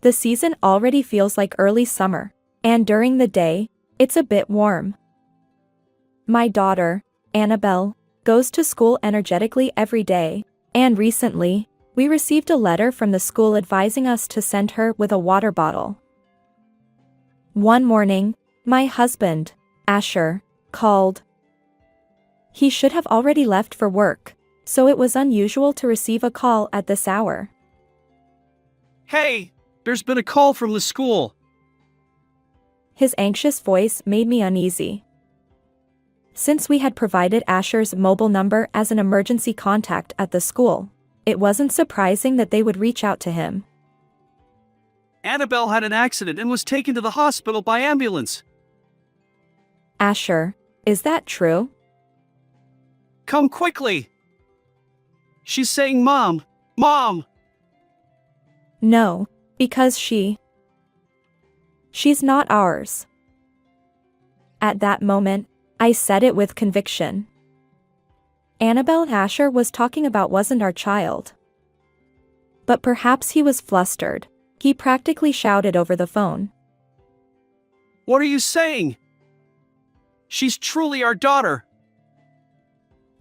The season already feels like early summer, and during the day, it's a bit warm. My daughter, Annabelle, goes to school energetically every day, and recently, we received a letter from the school advising us to send her with a water bottle. One morning, my husband, Asher, called. He should have already left for work, so it was unusual to receive a call at this hour. Hey, there's been a call from the school. His anxious voice made me uneasy. Since we had provided Asher's mobile number as an emergency contact at the school, it wasn't surprising that they would reach out to him. Annabelle had an accident and was taken to the hospital by ambulance. Asher, is that true? Come quickly. She's saying, Mom, Mom. No, because she's not ours. At that moment, I said it with conviction. Annabelle Asher was talking about wasn't our child. But perhaps he was flustered. He practically shouted over the phone. What are you saying? She's truly our daughter.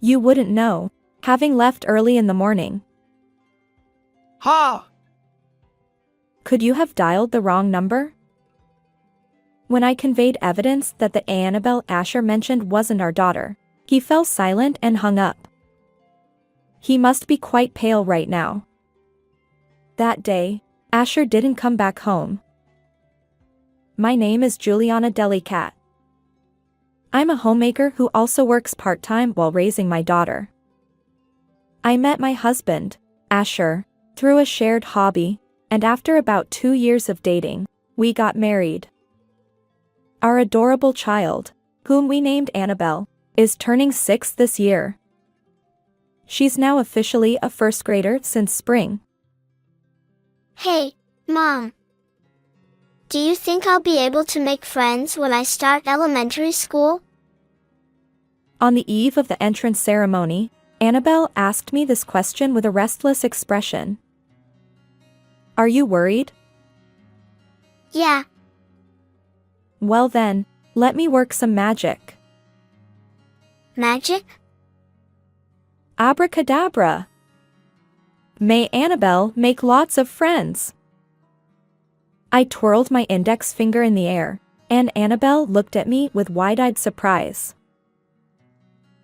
You wouldn't know, having left early in the morning. Ha! Could you have dialed the wrong number? When I conveyed evidence that the Annabelle Asher mentioned wasn't our daughter, he fell silent and hung up. He must be quite pale right now. That day, Asher didn't come back home. My name is Juliana Delicat. I'm a homemaker who also works part-time while raising my daughter. I met my husband, Asher, through a shared hobby, and after about 2 years of dating, we got married. Our adorable child, whom we named Annabelle, is turning 6 this year. She's now officially a first grader since spring. Hey, Mom. Do you think I'll be able to make friends when I start elementary school? On the eve of the entrance ceremony, Annabelle asked me this question with a restless expression. Are you worried? Yeah. Well then, let me work some magic. Magic? Abracadabra. May Annabelle make lots of friends. I twirled my index finger in the air, and Annabelle looked at me with wide-eyed surprise.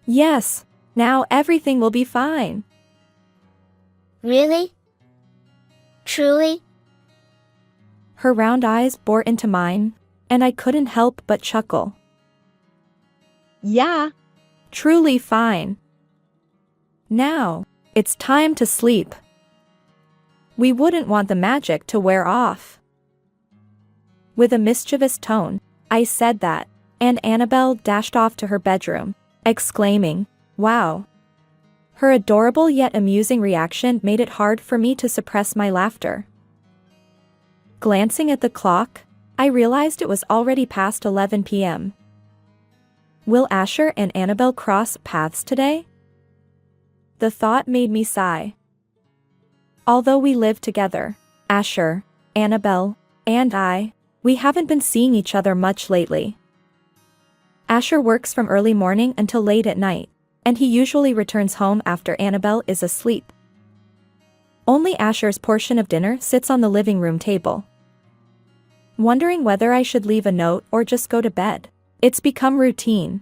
Yes, now everything will be fine. Really? Truly? Her round eyes bored into mine, and I couldn't help but chuckle. Yeah, truly fine. Now, it's time to sleep. We wouldn't want the magic to wear off. With a mischievous tone, I said that, and Annabelle dashed off to her bedroom, exclaiming, "Wow." Her adorable yet amusing reaction made it hard for me to suppress my laughter. Glancing at the clock, I realized it was already past 11 p.m. Will Asher and Annabelle cross paths today? The thought made me sigh. Although we live together, Asher, Annabelle, and I, we haven't been seeing each other much lately. Asher works from early morning until late at night, and he usually returns home after Annabelle is asleep. Only Asher's portion of dinner sits on the living room table. Wondering whether I should leave a note or just go to bed, it's become routine.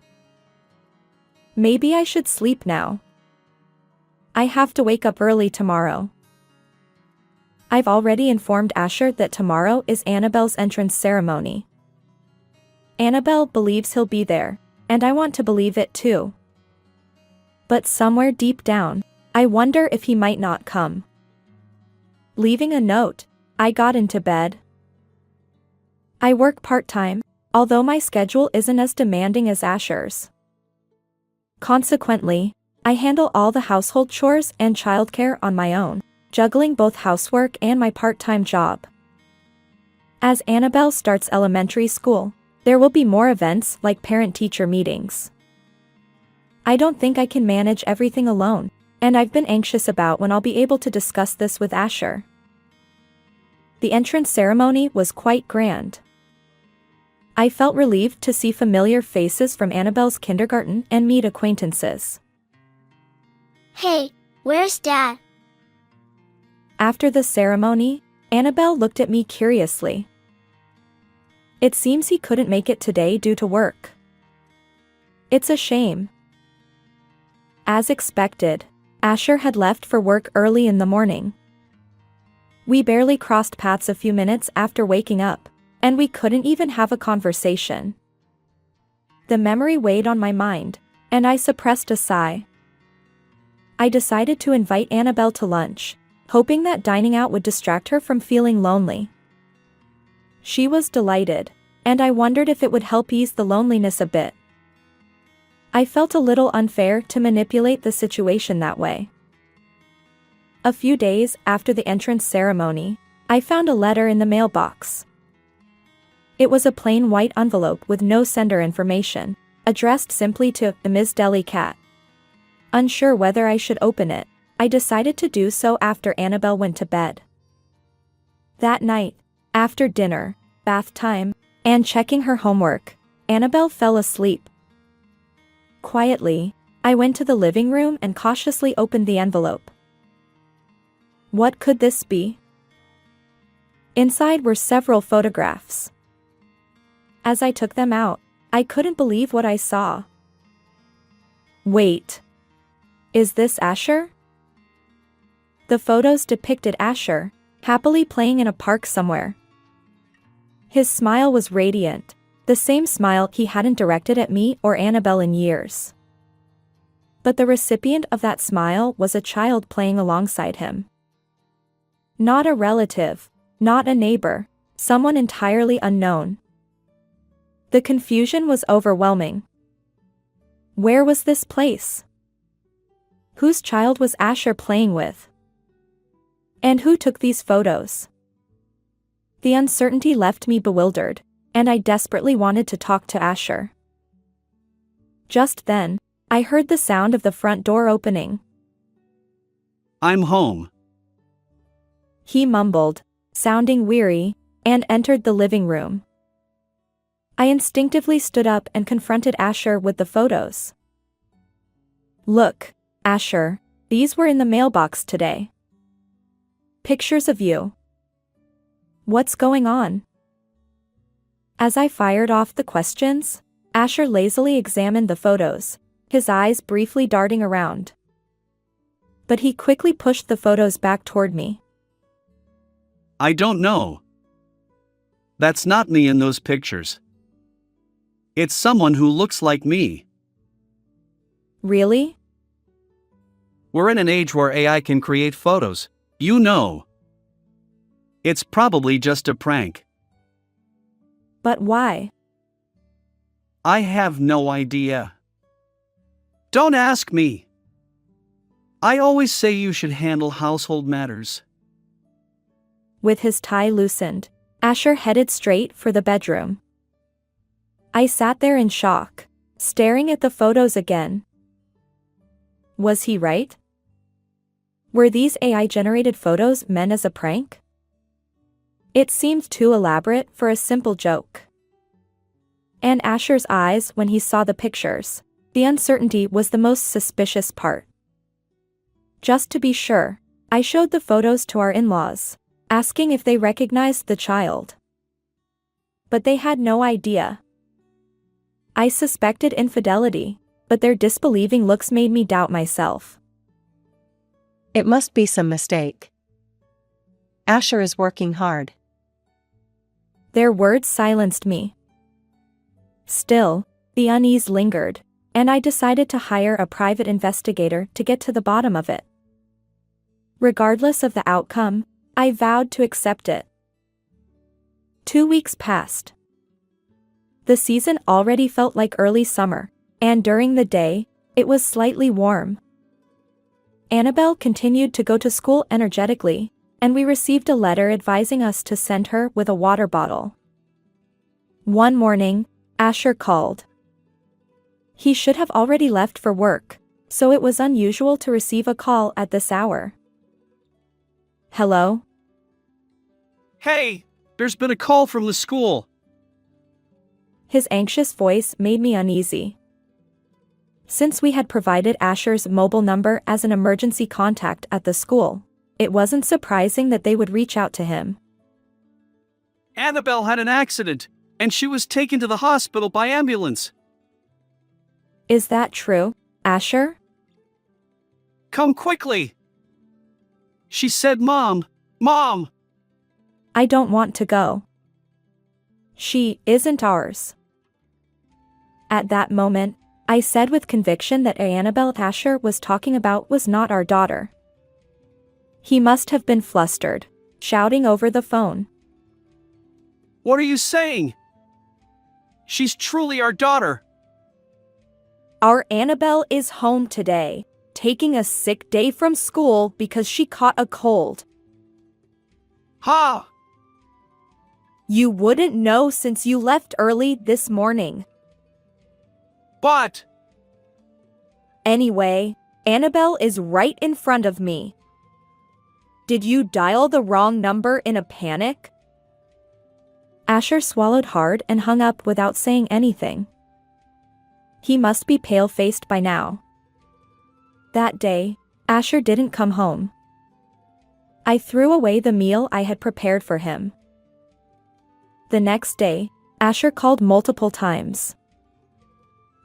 Maybe I should sleep now. I have to wake up early tomorrow. I've already informed Asher that tomorrow is Annabelle's entrance ceremony. Annabelle believes he'll be there, and I want to believe it too. But somewhere deep down, I wonder if he might not come. Leaving a note, I got into bed. I work part-time, although my schedule isn't as demanding as Asher's. Consequently, I handle all the household chores and childcare on my own, juggling both housework and my part-time job. As Annabelle starts elementary school, there will be more events like parent-teacher meetings. I don't think I can manage everything alone, and I've been anxious about when I'll be able to discuss this with Asher. the entrance ceremony was quite grand. I felt relieved to see familiar faces from Annabelle's kindergarten and meet acquaintances. Hey, where's Dad? After the ceremony, Annabelle looked at me curiously. It seems he couldn't make it today due to work. It's a shame. As expected, Asher had left for work early in the morning. We barely crossed paths a few minutes after waking up, and we couldn't even have a conversation. The memory weighed on my mind, and I suppressed a sigh. I decided to invite Annabelle to lunch, hoping that dining out would distract her from feeling lonely. She was delighted, and I wondered if it would help ease the loneliness a bit. I felt a little unfair to manipulate the situation that way. A few days after the entrance ceremony, I found a letter in the mailbox. It was a plain white envelope with no sender information, addressed simply to Ms. Deli Cat. Unsure whether I should open it, I decided to do so after Annabelle went to bed. That night, after dinner, bath time, and checking her homework, Annabelle fell asleep. Quietly, I went to the living room and cautiously opened the envelope. What could this be? Inside were several photographs. As I took them out, I couldn't believe what I saw. Wait. Is this Asher? The photos depicted Asher, happily playing in a park somewhere. His smile was radiant, the same smile he hadn't directed at me or Annabelle in years. But the recipient of that smile was a child playing alongside him. Not a relative, not a neighbor, someone entirely unknown. The confusion was overwhelming. Where was this place? Whose child was Asher playing with? And who took these photos? The uncertainty left me bewildered, and I desperately wanted to talk to Asher. Just then, I heard the sound of the front door opening. I'm home. He mumbled, sounding weary, and entered the living room. I instinctively stood up and confronted Asher with the photos. Look, Asher, these were in the mailbox today. Pictures of you. What's going on? As I fired off the questions, Asher lazily examined the photos, his eyes briefly darting around. But he quickly pushed the photos back toward me. I don't know. That's not me in those pictures. It's someone who looks like me. Really? We're in an age where AI can create photos, you know. It's probably just a prank. But why? I have no idea. Don't ask me. I always say you should handle household matters. With his tie loosened, Asher headed straight for the bedroom. I sat there in shock, staring at the photos again. Was he right? Were these AI-generated photos meant as a prank? It seemed too elaborate for a simple joke. And Asher's eyes when he saw the pictures, the uncertainty was the most suspicious part. Just to be sure, I showed the photos to our in-laws, asking if they recognized the child. But they had no idea. I suspected infidelity, but their disbelieving looks made me doubt myself. It must be some mistake. Asher is working hard. Their words silenced me. Still, the unease lingered, and I decided to hire a private investigator to get to the bottom of it. Regardless of the outcome, I vowed to accept it. 2 weeks passed. The season already felt like early summer, and during the day, it was slightly warm. Annabelle continued to go to school energetically, and we received a letter advising us to send her with a water bottle. One morning, Asher called. He should have already left for work, so it was unusual to receive a call at this hour. Hello? Hey, there's been a call from the school. His anxious voice made me uneasy. Since we had provided Asher's mobile number as an emergency contact at the school, it wasn't surprising that they would reach out to him. Annabelle had an accident, and she was taken to the hospital by ambulance. Is that true, Asher? Come quickly. She said, Mom, Mom. I don't want to go. She isn't ours. At that moment, I said with conviction that Annabelle Asher was talking about was not our daughter. He must have been flustered, shouting over the phone. What are you saying? She's truly our daughter. Our Annabelle is home today, taking a sick day from school because she caught a cold. Ha! You wouldn't know since you left early this morning. But Anyway, Annabelle is right in front of me. Did you dial the wrong number in a panic? Asher swallowed hard and hung up without saying anything. He must be pale-faced by now. That day, Asher didn't come home. I threw away the meal I had prepared for him. The next day, Asher called multiple times.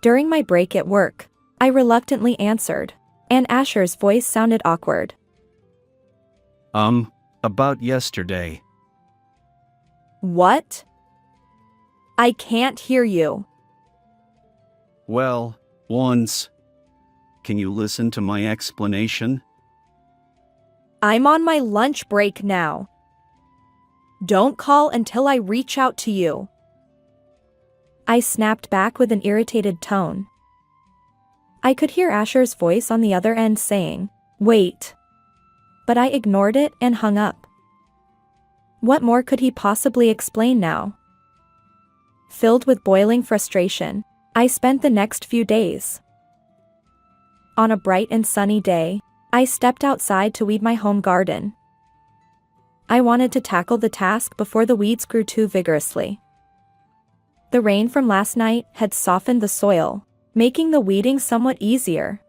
During my break at work, I reluctantly answered, and Asher's voice sounded awkward. About yesterday. What? I can't hear you. Well, once. Can you listen to my explanation? I'm on my lunch break now. Don't call until I reach out to you. I snapped back with an irritated tone. I could hear Asher's voice on the other end saying, "Wait." But I ignored it and hung up. What more could he possibly explain now? Filled with boiling frustration, I spent the next few days. On a bright and sunny day, I stepped outside to weed my home garden. I wanted to tackle the task before the weeds grew too vigorously. The rain from last night had softened the soil, making the weeding somewhat easier.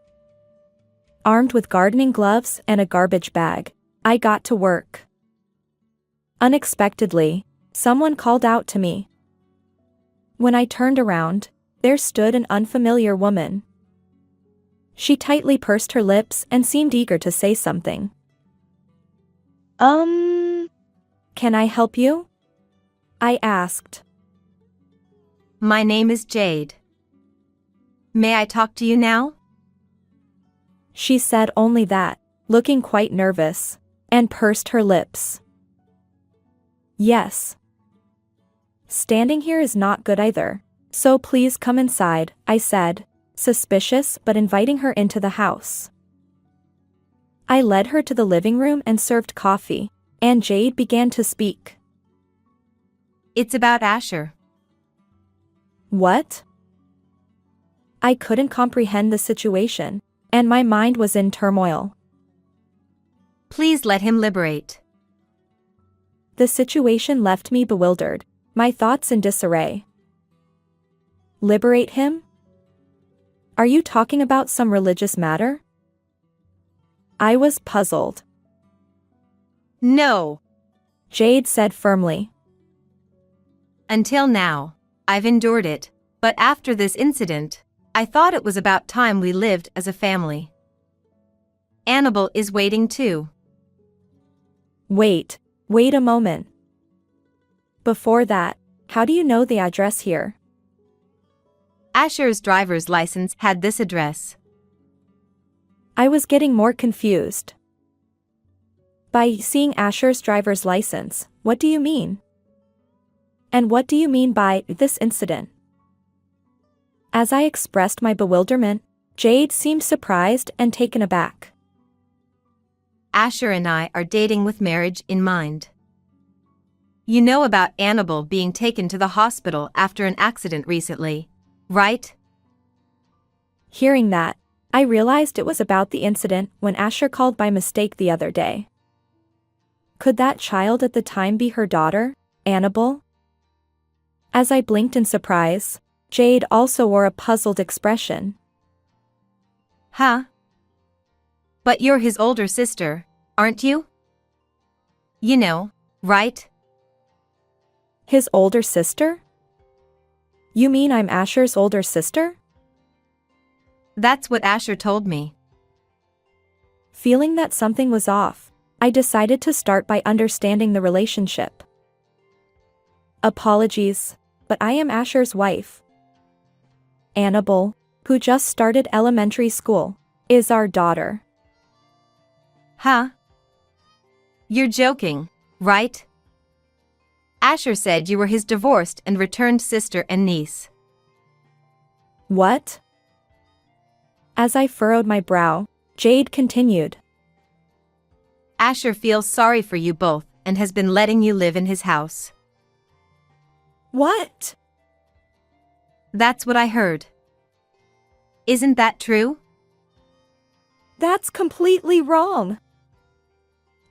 Armed with gardening gloves and a garbage bag, I got to work. Unexpectedly, someone called out to me. When I turned around, there stood an unfamiliar woman. She tightly pursed her lips and seemed eager to say something. Can I help you?" I asked. My name is Jade. May I talk to you now? She said only that, looking quite nervous, and pursed her lips. Yes. Standing here is not good either, so please come inside, I said, suspicious but inviting her into the house. I led her to the living room and served coffee, and Jade began to speak. It's about Asher. What? I couldn't comprehend the situation, and my mind was in turmoil. Please let him liberate. The situation left me bewildered, my thoughts in disarray. Liberate him? Are you talking about some religious matter? I was puzzled. No. Jade said firmly. Until now, I've endured it, but after this incident, I thought it was about time we lived as a family. Annabelle is waiting too. Wait a moment. Before that, how do you know the address here? Asher's driver's license had this address. I was getting more confused. By seeing Asher's driver's license, what do you mean? And what do you mean by this incident? As I expressed my bewilderment, Jade seemed surprised and taken aback. Asher and I are dating with marriage in mind. You know about Annabelle being taken to the hospital after an accident recently, right? Hearing that, I realized it was about the incident when Asher called by mistake the other day. Could that child at the time be her daughter, Annabelle? As I blinked in surprise, Jade also wore a puzzled expression. Huh? But you're his older sister, aren't you? You know, right? His older sister? You mean I'm Asher's older sister? That's what Asher told me. Feeling that something was off, I decided to start by understanding the relationship. Apologies, but I am Asher's wife. Annabelle, who just started elementary school, is our daughter. Huh? You're joking, right? Asher said you were his divorced and returned sister and niece. What? As I furrowed my brow, Jade continued. Asher feels sorry for you both and has been letting you live in his house. What? That's what I heard. Isn't that true? That's completely wrong.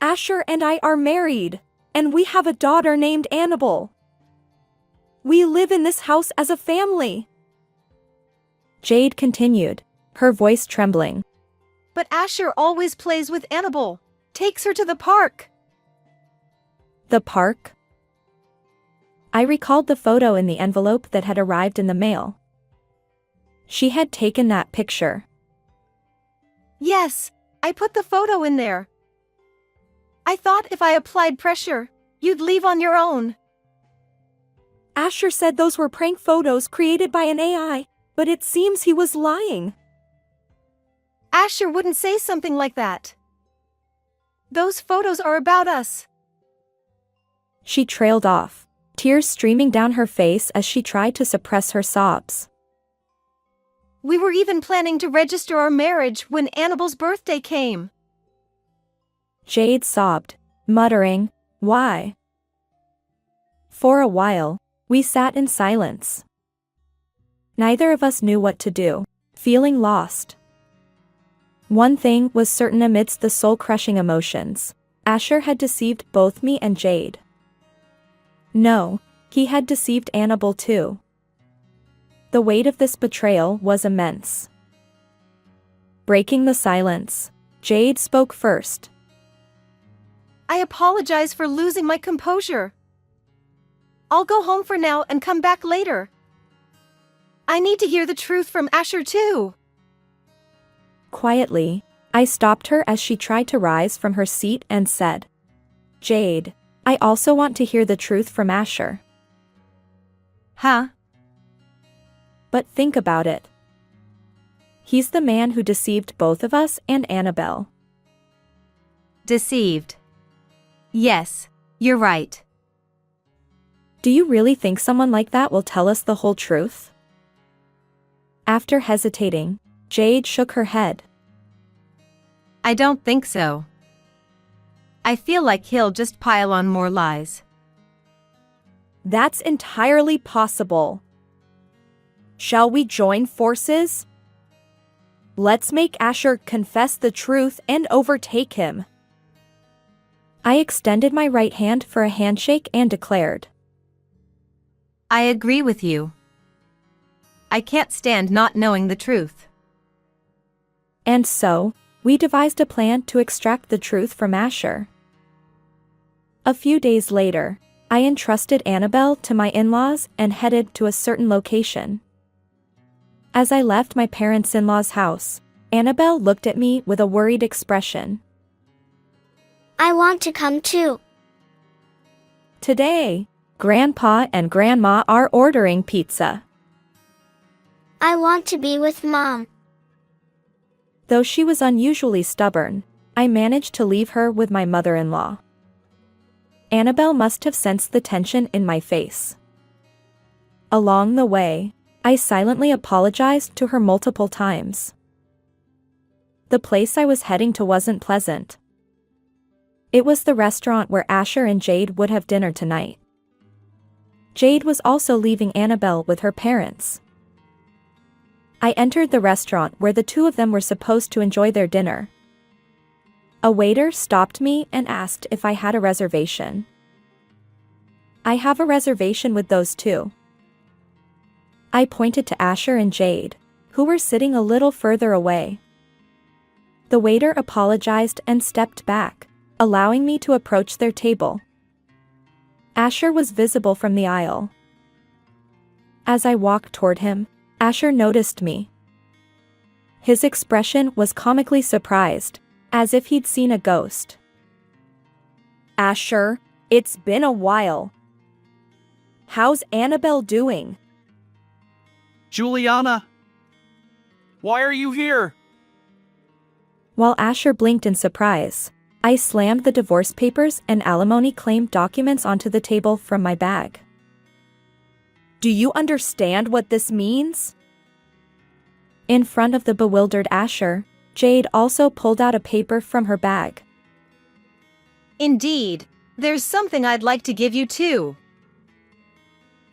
Asher and I are married, and we have a daughter named Annabelle. We live in this house as a family. Jade continued, her voice trembling. But Asher always plays with Annabelle, takes her to the park. The park? I recalled the photo in the envelope that had arrived in the mail. She had taken that picture. Yes, I put the photo in there. I thought if I applied pressure, you'd leave on your own. Asher said those were prank photos created by an AI, but it seems he was lying. Asher wouldn't say something like that. Those photos are about us. She trailed off, tears streaming down her face as she tried to suppress her sobs. We were even planning to register our marriage when Annabelle's birthday came. Jade sobbed, muttering, "Why?" For a while, we sat in silence. Neither of us knew what to do, feeling lost. One thing was certain amidst the soul-crushing emotions. Asher had deceived both me and Jade. No, he had deceived Annabelle too. The weight of this betrayal was immense. Breaking the silence, Jade spoke first. I apologize for losing my composure. I'll go home for now and come back later. I need to hear the truth from Asher too. Quietly, I stopped her as she tried to rise from her seat and said, "Jade, I also want to hear the truth from Asher." Huh? But think about it. He's the man who deceived both of us and Annabelle. Deceived. Yes, you're right. Do you really think someone like that will tell us the whole truth? After hesitating, Jade shook her head. I don't think so. I feel like he'll just pile on more lies. That's entirely possible. Shall we join forces? Let's make Asher confess the truth and overtake him. I extended my right hand for a handshake and declared, I agree with you. I can't stand not knowing the truth. And so, we devised a plan to extract the truth from Asher. A few days later, I entrusted Annabelle to my in-laws and headed to a certain location. As I left my parents-in-law's house, Annabelle looked at me with a worried expression. I want to come too. Today, Grandpa and Grandma are ordering pizza. I want to be with Mom. Though she was unusually stubborn, I managed to leave her with my mother-in-law. Annabelle must have sensed the tension in my face. Along the way, I silently apologized to her multiple times. The place I was heading to wasn't pleasant. It was the restaurant where Asher and Jade would have dinner tonight. Jade was also leaving Annabelle with her parents. I entered the restaurant where the two of them were supposed to enjoy their dinner. A waiter stopped me and asked if I had a reservation. I have a reservation with those two. I pointed to Asher and Jade, who were sitting a little further away. The waiter apologized and stepped back, allowing me to approach their table. Asher was visible from the aisle. As I walked toward him, Asher noticed me. His expression was comically surprised, as if he'd seen a ghost. Asher, it's been a while. How's Annabelle doing? Juliana? Why are you here? While Asher blinked in surprise, I slammed the divorce papers and alimony claim documents onto the table from my bag. Do you understand what this means? In front of the bewildered Asher, Jade also pulled out a paper from her bag. Indeed, there's something I'd like to give you too.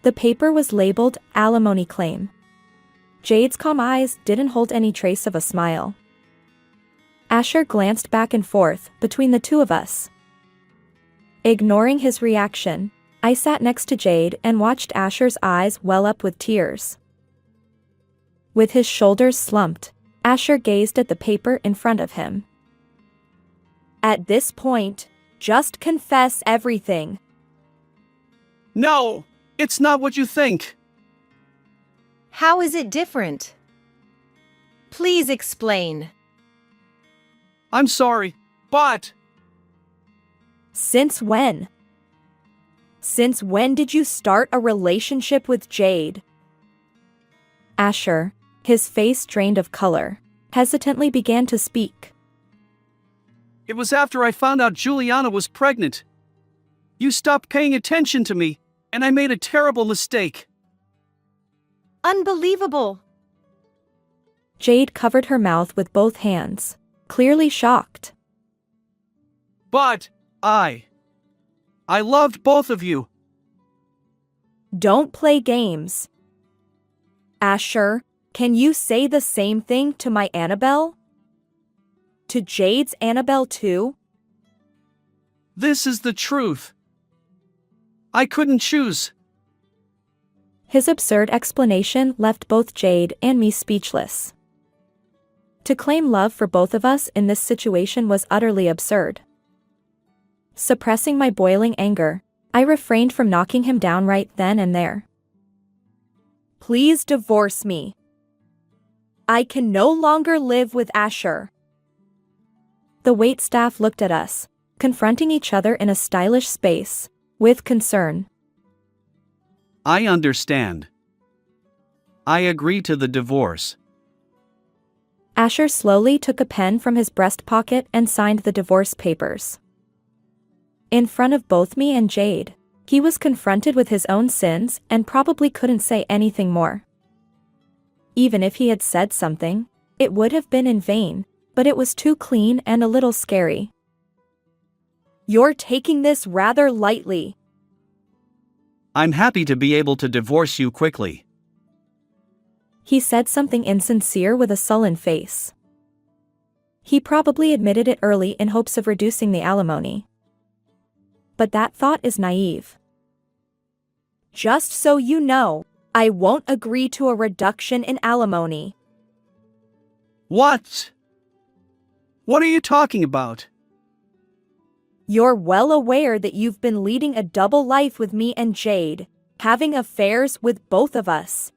The paper was labeled alimony claim. Jade's calm eyes didn't hold any trace of a smile. Asher glanced back and forth between the two of us. Ignoring his reaction, I sat next to Jade and watched Asher's eyes well up with tears. With his shoulders slumped, Asher gazed at the paper in front of him. At this point, just confess everything. No, it's not what you think. How is it different? Please explain. I'm sorry, but... Since when? Since when did you start a relationship with Jade? Asher, his face drained of color, hesitantly began to speak. It was after I found out Juliana was pregnant. You stopped paying attention to me, and I made a terrible mistake. Unbelievable! Jade covered her mouth with both hands, clearly shocked. But, I loved both of you. Don't play games. Asher, can you say the same thing to my Annabelle? To Jade's Annabelle too? This is the truth. I couldn't choose. His absurd explanation left both Jade and me speechless. To claim love for both of us in this situation was utterly absurd. Suppressing my boiling anger, I refrained from knocking him down right then and there. Please divorce me. I can no longer live with Asher. The waitstaff looked at us, confronting each other in a stylish space, with concern. I understand. I agree to the divorce. Asher slowly took a pen from his breast pocket and signed the divorce papers. In front of both me and Jade, he was confronted with his own sins and probably couldn't say anything more. Even if he had said something, it would have been in vain, but it was too clean and a little scary. You're taking this rather lightly. I'm happy to be able to divorce you quickly. He said something insincere with a sullen face. He probably admitted it early in hopes of reducing the alimony. But that thought is naive. Just so you know, I won't agree to a reduction in alimony. What? What are you talking about? You're well aware that you've been leading a double life with me and Jade, having affairs with both of us.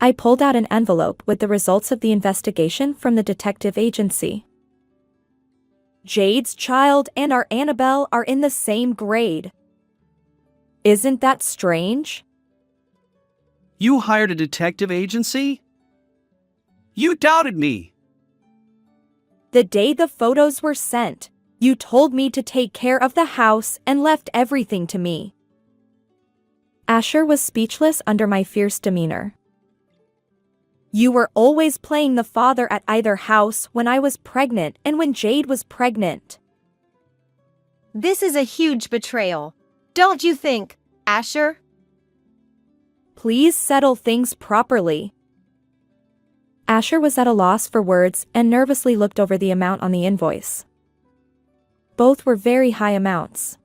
I pulled out an envelope with the results of the investigation from the detective agency. Jade's child and our Annabelle are in the same grade. Isn't that strange? You hired a detective agency? You doubted me. The day the photos were sent, you told me to take care of the house and left everything to me. Asher was speechless under my fierce demeanor. You were always playing the father at either house when I was pregnant and when Jade was pregnant. This is a huge betrayal. Don't you think, Asher? Please settle things properly. Asher was at a loss for words and nervously looked over the amount on the invoice. Both were very high amounts.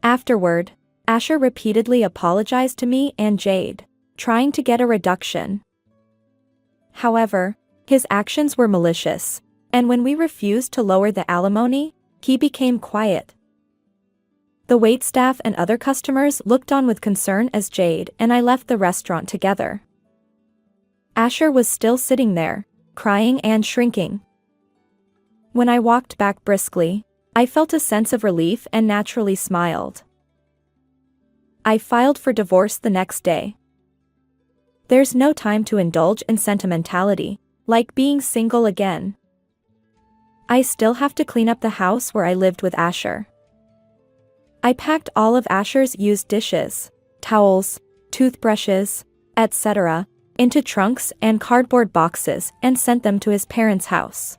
Afterward, Asher repeatedly apologized to me and Jade, trying to get a reduction. However, his actions were malicious, and when we refused to lower the alimony, he became quiet. The waitstaff and other customers looked on with concern as Jade and I left the restaurant together. Asher was still sitting there, crying and shrinking. When I walked back briskly, I felt a sense of relief and naturally smiled. I filed for divorce the next day. There's no time to indulge in sentimentality, like being single again. I still have to clean up the house where I lived with Asher. I packed all of Asher's used dishes, towels, toothbrushes, etc., into trunks and cardboard boxes and sent them to his parents' house.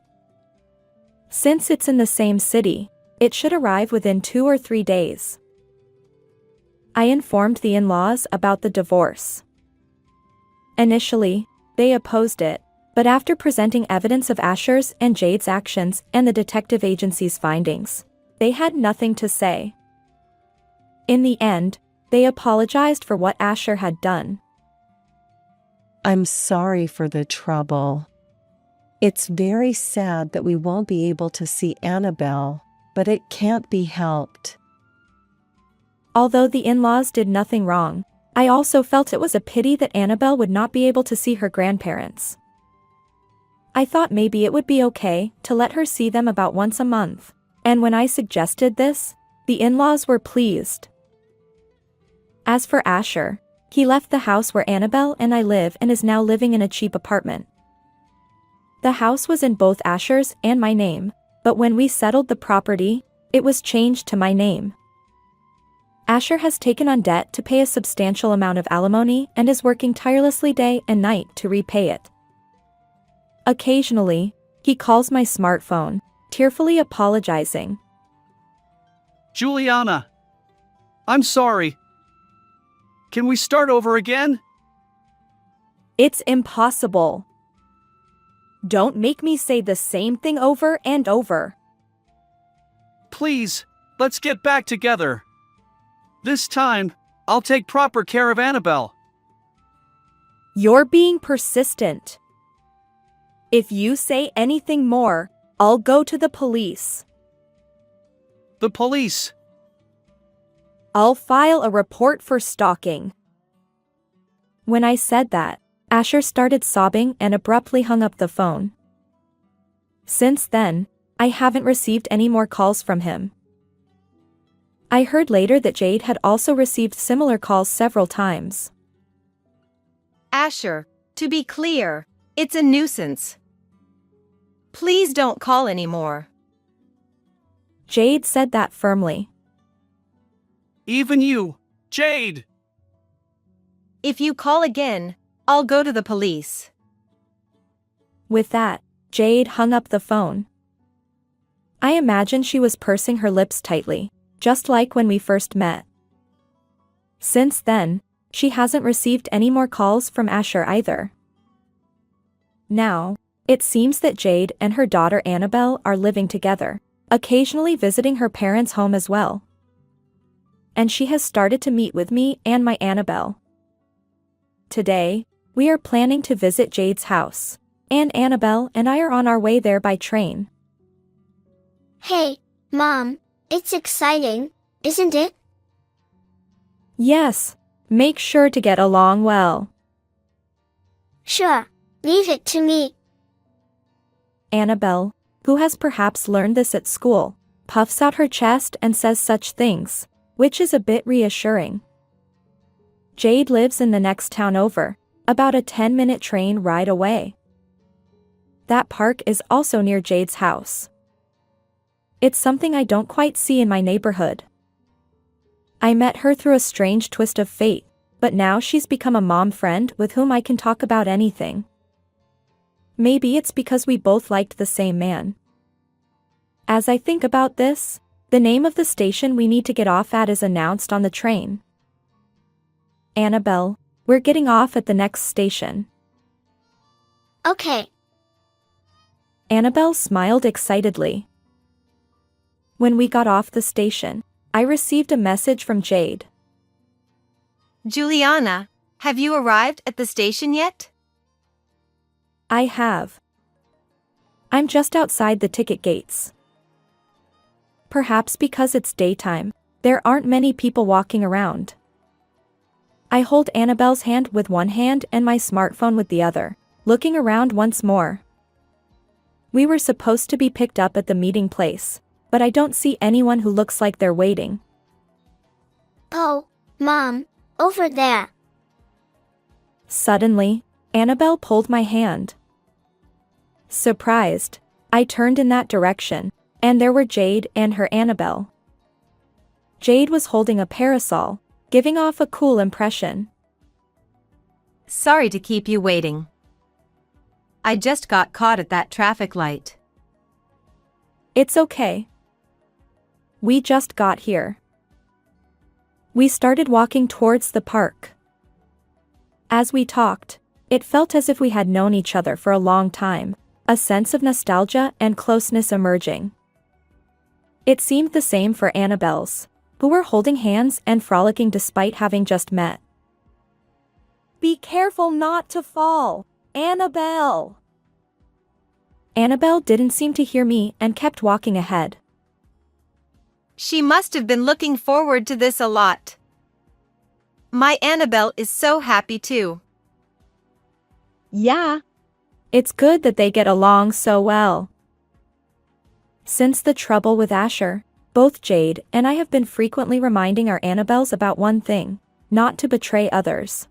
Since it's in the same city, it should arrive within 2 or 3 days. I informed the in-laws about the divorce. Initially, they opposed it, but after presenting evidence of Asher's and Jade's actions and the detective agency's findings, they had nothing to say. In the end, they apologized for what Asher had done. I'm sorry for the trouble. It's very sad that we won't be able to see Annabelle, but it can't be helped. Although the in-laws did nothing wrong, I also felt it was a pity that Annabelle would not be able to see her grandparents. I thought maybe it would be okay to let her see them about once a month, and when I suggested this, the in-laws were pleased. As for Asher, he left the house where Annabelle and I live and is now living in a cheap apartment. The house was in both Asher's and my name, but when we settled the property, it was changed to my name. Asher has taken on debt to pay a substantial amount of alimony and is working tirelessly day and night to repay it. Occasionally, he calls my smartphone, tearfully apologizing. Juliana, I'm sorry. Can we start over again? It's impossible. Don't make me say the same thing over and over. Please, let's get back together. This time, I'll take proper care of Annabelle. You're being persistent. If you say anything more, I'll go to the police. The police. I'll file a report for stalking. When I said that, Asher started sobbing and abruptly hung up the phone. Since then, I haven't received any more calls from him. I heard later that Jade had also received similar calls several times. Asher, to be clear, it's a nuisance. Please don't call anymore. Jade said that firmly. Even you, Jade! If you call again, I'll go to the police. With that, Jade hung up the phone. I imagine she was pursing her lips tightly, just like when we first met. Since then, she hasn't received any more calls from Asher either. Now, it seems that Jade and her daughter Annabelle are living together, occasionally visiting her parents' home as well. And she has started to meet with me and my Annabelle. Today, we are planning to visit Jade's house, and Annabelle and I are on our way there by train. Hey, Mom, it's exciting, isn't it? Yes, make sure to get along well. Sure, leave it to me. Annabelle, who has perhaps learned this at school, puffs out her chest and says such things, which is a bit reassuring. Jade lives in the next town over, about a 10-minute train ride away. That park is also near Jade's house. It's something I don't quite see in my neighborhood. I met her through a strange twist of fate, but now she's become a mom friend with whom I can talk about anything. Maybe it's because we both liked the same man. As I think about this, the name of the station we need to get off at is announced on the train. Annabelle, we're getting off at the next station. Okay. Annabelle smiled excitedly. When we got off the station, I received a message from Jade. Juliana, have you arrived at the station yet? I have. I'm just outside the ticket gates. Perhaps because it's daytime, there aren't many people walking around. I hold Annabelle's hand with one hand and my smartphone with the other, looking around once more. We were supposed to be picked up at the meeting place, but I don't see anyone who looks like they're waiting. Oh, Mom, over there. Suddenly, Annabelle pulled my hand. Surprised, I turned in that direction, and there were Jade and her Annabelle. Jade was holding a parasol, giving off a cool impression. Sorry to keep you waiting. I just got caught at that traffic light. It's okay. We just got here. We started walking towards the park. As we talked, it felt as if we had known each other for a long time, a sense of nostalgia and closeness emerging. It seemed the same for Annabelle's, who were holding hands and frolicking despite having just met. Be careful not to fall, Annabelle! Annabelle didn't seem to hear me and kept walking ahead. She must have been looking forward to this a lot. My Annabelle is so happy too. Yeah. It's good that they get along so well. Since the trouble with Asher, both Jade and I have been frequently reminding our Annabelles about one thing: not to betray others.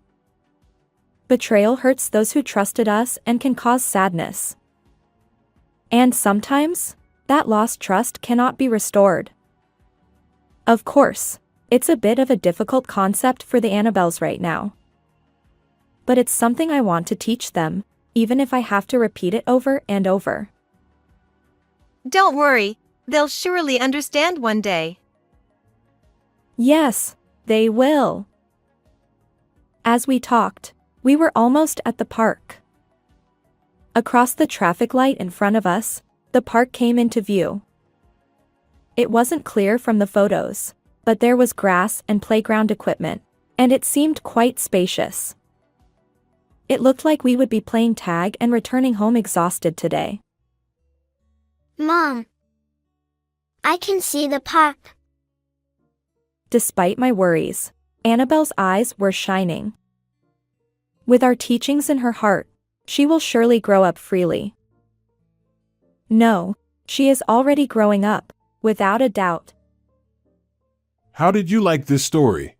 Betrayal hurts those who trusted us and can cause sadness. And sometimes, that lost trust cannot be restored. Of course, it's a bit of a difficult concept for the Annabelles right now. But it's something I want to teach them, even if I have to repeat it over and over. Don't worry, they'll surely understand one day. Yes, they will. As we talked, we were almost at the park. Across the traffic light in front of us, the park came into view. It wasn't clear from the photos, but there was grass and playground equipment, and it seemed quite spacious. It looked like we would be playing tag and returning home exhausted today. Mom, I can see the park. Despite my worries, Annabelle's eyes were shining. With our teachings in her heart, she will surely grow up freely. No, she is already growing up, without a doubt. How did you like this story?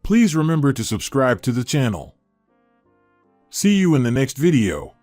Please remember to subscribe to the channel. See you in the next video.